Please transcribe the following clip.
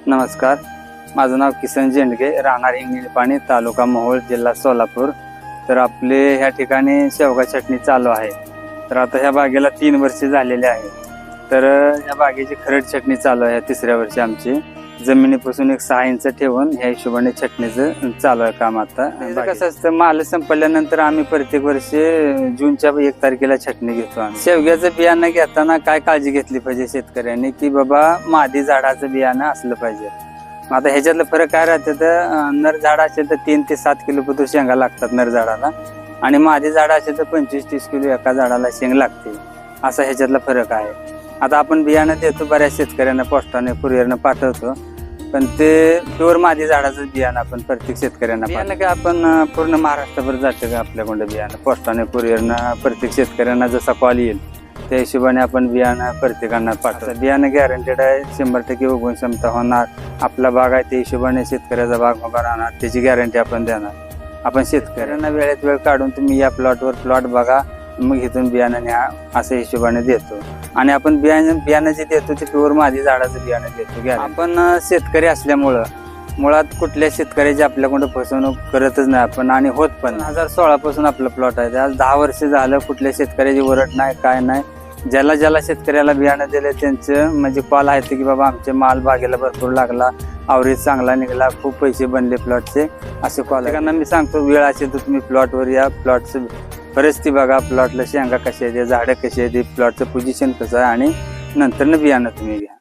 नमस्कार, माझं नाव किसन जेंडगे, राहणार हिंगणीपाणी, तालुका मोहोळ, जिल्हा सोलापूर। तर आपले ह्या ठिकाणी शेवगा छटणी चालू आहे। तर आता ह्या बागेला 3 वर्षे झालेले आहे। तर ह्या बागेची खरड छटणी चालू आहे। तिसऱ्या वर्षी आमची जमिनीपासून एक 6 इंच ठेवून ह्या हिशोबाने छटणीचं चालू आहे काम। आता कसं असतं, माल संपल्यानंतर आम्ही प्रत्येक वर्षी जूनच्या 1 तारखेला छटणी घेतो। आम्ही शेवग्याचं बियाणं घेताना काय काळजी घेतली पाहिजे शेतकऱ्यांनी, की बाबा मादी झाडाचं बियाणं असलं पाहिजे। आता ह्याच्यातलं फरक काय राहते, तर नर झाड असेल तर 3 ते 7 किलो पतूर शेंगा लागतात नर झाडाला, आणि मादी झाड असेल तर 25-30 किलो एका झाडाला शेंग लागते। असा ह्याच्यातला फरक आहे। आता आपण बियाणं देतो बऱ्याच शेतकऱ्यांना, पोस्टाने कुरिअरनं पाठवतो, पण ते प्युअर मादी झाडाचं बियाणं आपण प्रत्येक शेतकऱ्यांना बियाणं काय आपण पूर्ण महाराष्ट्रभर जाते का आपल्याकडं बियाणं पोस्टाने कुरिअरनं प्रत्येक शेतकऱ्यांना जसा कॉल येईल त्या हिशोबाने आपण बियाणं प्रत्येकांना पाठवतो। बियाणं गॅरंटेड आहे, 100% उगवण क्षमता होणार, आपला बाग आहे त्या हिशोबाने शेतकऱ्याचा बाग उभा राहणार, त्याची गॅरंटी आपण देणार। आपण शेतकऱ्यांना वेळेत वेळ काढून तुम्ही या प्लॉटवर प्लॉट बघा, मग इथून बियाणं न्या अशा हिशोबाने देतो। आणि आपण बियाणं जे देतो ते प्युअर मादी झाडाचं बियाणं देतो। आपण शेतकरी असल्यामुळं मुळात कुठल्या शेतकऱ्याची आपल्याकडून फसवणूक करतच नाही आपण, आणि होत पण 2016 पासून आपलं प्लॉट आहे। आज 10 वर्ष झालं कुठल्या शेतकऱ्याची ओरड नाही, काय नाही। ज्याला शेतकऱ्याला बियाणं दिलं त्यांचं म्हणजे कॉल आहे की बाबा आमचे माल बागेला भरपूर लागला, आवरेज चांगला निघाला, खूप पैसे बनले प्लॉटचे, असे कॉल आहे। मी सांगतो वेळ असेल तर तुम्ही प्लॉटवर या, प्लॉटचं परिस्थिती बघा, प्लॉटला शेंगा कशा आहेत, झाडं कशी आहेत, प्लॉटचं पोझिशन कसं आहे, आणि नंतर बियाणं तुम्ही घ्या।